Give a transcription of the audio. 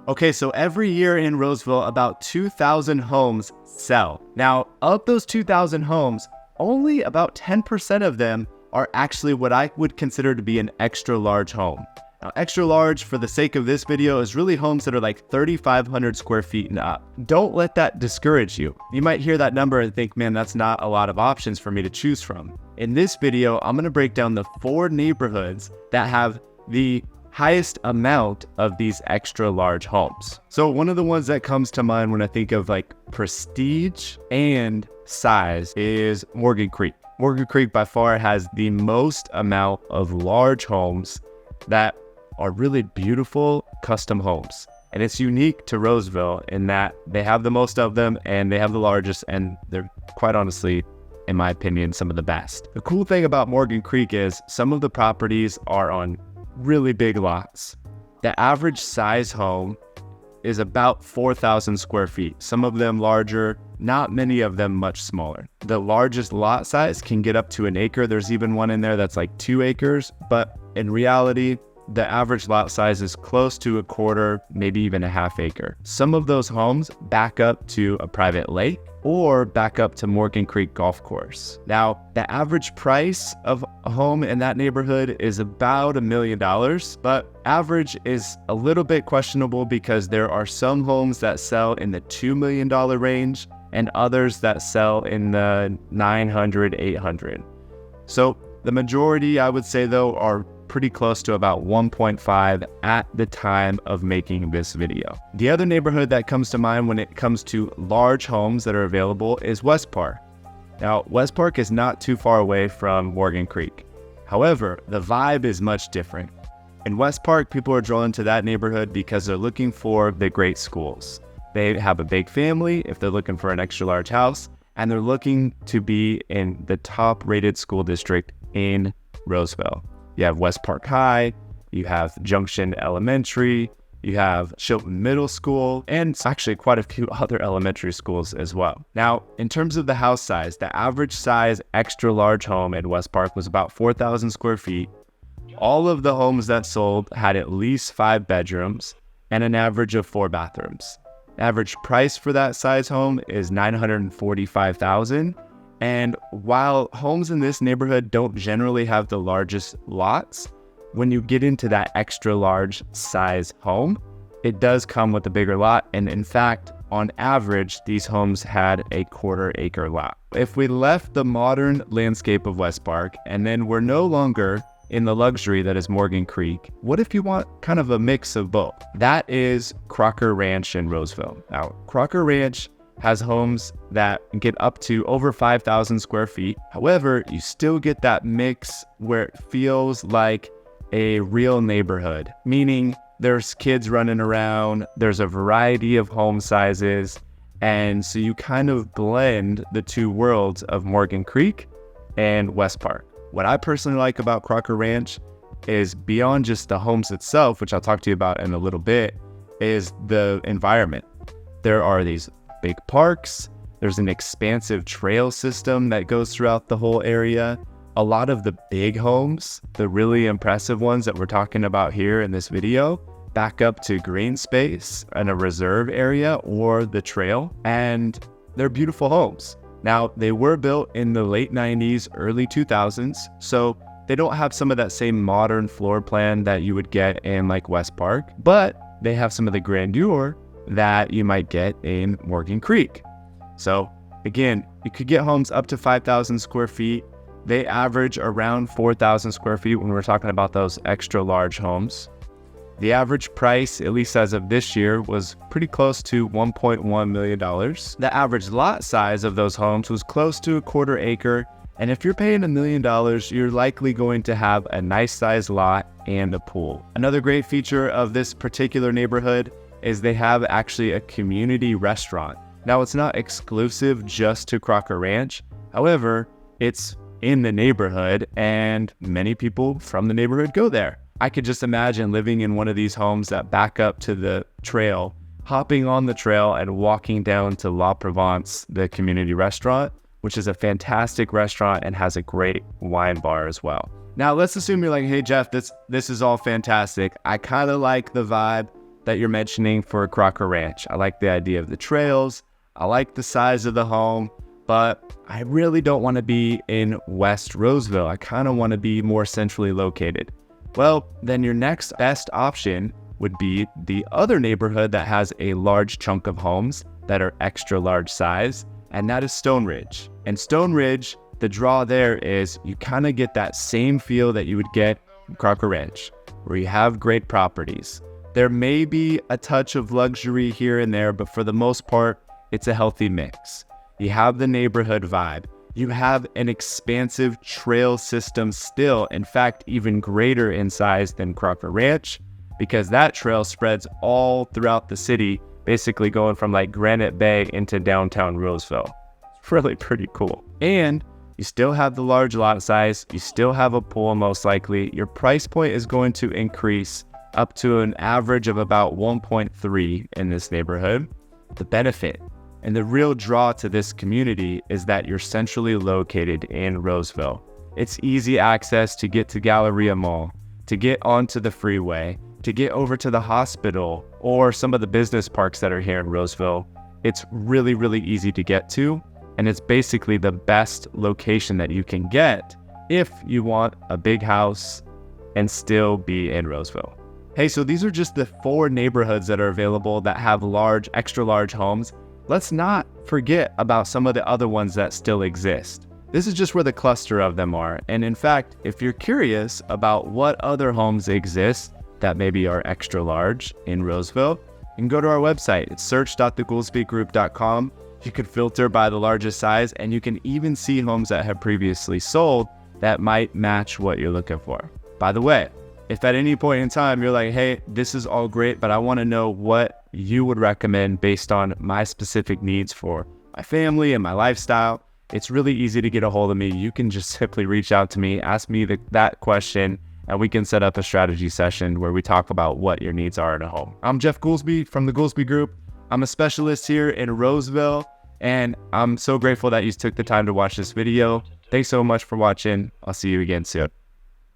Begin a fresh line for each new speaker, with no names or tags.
Okay, so every year in Roseville, about 2,000 homes sell. Now, of those 2,000 homes, only about 10% of them are actually what I would consider to be an extra large home. Now, extra large, for the sake of this video, is really homes that are like 3,500 square feet and up. Don't let that discourage you. You might hear that number and think, man, that's not a lot of options for me to choose from. In this video, I'm gonna break down the 4 neighborhoods that have the highest amount of these extra large homes. So one of the ones that comes to mind when I think of like prestige and size is Morgan Creek. Morgan Creek by far has the most amount of large homes that are really beautiful custom homes. And it's unique to Roseville in that they have the most of them and they have the largest, and they're quite honestly, in my opinion, some of the best. The cool thing about Morgan Creek is some of the properties are on really big lots. The average size home is about 4,000 square feet. Some of them larger, not many of them much smaller. The largest lot size can get up to an acre. There's even one in there that's like 2 acres, but in reality, the average lot size is close to a quarter, maybe even a half acre. Some of those homes back up to a private lake or back up to Morgan Creek Golf Course. Now, the average price of a home in that neighborhood is about $1 million, but average is a little bit questionable because there are some homes that sell in the $2 million range and others that sell in the 900, 800. So the majority, I would say though, are pretty close to about 1.5 at the time of making this video. The other neighborhood that comes to mind when it comes to large homes that are available is West Park. Now, West Park is not too far away from Morgan Creek. However, the vibe is much different. In West Park, people are drawn to that neighborhood because they're looking for the great schools. They have a big family if they're looking for an extra large house, and they're looking to be in the top rated school district in Roseville. You have West Park High, you have Junction Elementary, you have Chilton Middle School, and actually quite a few other elementary schools as well. Now, in terms of the house size, the average size extra large home in West Park was about 4,000 square feet. All of the homes that sold had at least 5 bedrooms and an average of 4 bathrooms. Average price for that size home is $945,000. And while homes in this neighborhood don't generally have the largest lots, when you get into that extra large size home, it does come with a bigger lot. And in fact, on average, these homes had a 1/4 acre lot. If we left the modern landscape of West Park and then we're no longer in the luxury that is Morgan Creek, what if you want kind of a mix of both? That is Crocker Ranch in Roseville. Now, Crocker Ranch has homes that get up to over 5,000 square feet. However, you still get that mix where it feels like a real neighborhood, meaning there's kids running around, there's a variety of home sizes, and so you kind of blend the two worlds of Morgan Creek and West Park. What I personally like about Crocker Ranch is beyond just the homes itself, which I'll talk to you about in a little bit, is the environment. There are these big parks, there's an expansive trail system that goes throughout the whole area. A lot of the big homes, the really impressive ones that we're talking about here in this video, back up to green space and a reserve area or the trail, and they're beautiful homes. Now, they were built in the late 90s, early 2000s, so they don't have some of that same modern floor plan that you would get in like West Park, but they have some of the grandeur that you might get in Morgan Creek. So again, you could get homes up to 5,000 square feet. They average around 4,000 square feet when we're talking about those extra large homes. The average price, at least as of this year, was pretty close to $1.1 million. The average lot size of those homes was close to a 1/4 acre. And if you're paying $1 million, you're likely going to have a nice sized lot and a pool. Another great feature of this particular neighborhood is they have actually a community restaurant. Now, it's not exclusive just to Crocker Ranch. However, it's in the neighborhood and many people from the neighborhood go there. I could just imagine living in one of these homes that back up to the trail, hopping on the trail and walking down to La Provence, the community restaurant, which is a fantastic restaurant and has a great wine bar as well. Now, let's assume you're like, hey, Jeff, this is all fantastic. I kind of like the vibe, that you're mentioning for Crocker Ranch. I like the idea of the trails. I like the size of the home, but I really don't want to be in West Roseville. I kind of want to be more centrally located. Well, then your next best option would be the other neighborhood that has a large chunk of homes that are extra large size, and that is Stone Ridge. And Stone Ridge, the draw there is you kind of get that same feel that you would get in Crocker Ranch, where you have great properties. There may be a touch of luxury here and there, but for the most part, it's a healthy mix. You have the neighborhood vibe. You have an expansive trail system still, in fact, even greater in size than Crocker Ranch, because that trail spreads all throughout the city, basically going from like Granite Bay into downtown Roseville. It's really pretty cool. And you still have the large lot size. You still have a pool, most likely. Your price point is going to increase up to an average of about 1.3 in this neighborhood. The benefit and the real draw to this community is that you're centrally located in Roseville. It's easy access to get to Galleria Mall, to get onto the freeway, to get over to the hospital or some of the business parks that are here in Roseville. It's really, really easy to get to, and it's basically the best location that you can get if you want a big house and still be in Roseville. Hey, so these are just the 4 neighborhoods that are available that have large, extra large homes. Let's not forget about some of the other ones that still exist. This is just where the cluster of them are. And in fact, if you're curious about what other homes exist that maybe are extra large in Roseville, you can go to our website. It's search.thegoolsbygroup.com. You can filter by the largest size, and you can even see homes that have previously sold that might match what you're looking for. By the way, if at any point in time you're like, hey, this is all great, but I want to know what you would recommend based on my specific needs for my family and my lifestyle, it's really easy to get a hold of me. You can just simply reach out to me, ask me that question, and we can set up a strategy session where we talk about what your needs are in a home. I'm Jeff Goolsby from the Goolsby Group. I'm a specialist here in Roseville, and I'm so grateful that you took the time to watch this video. Thanks so much for watching. I'll see you again soon.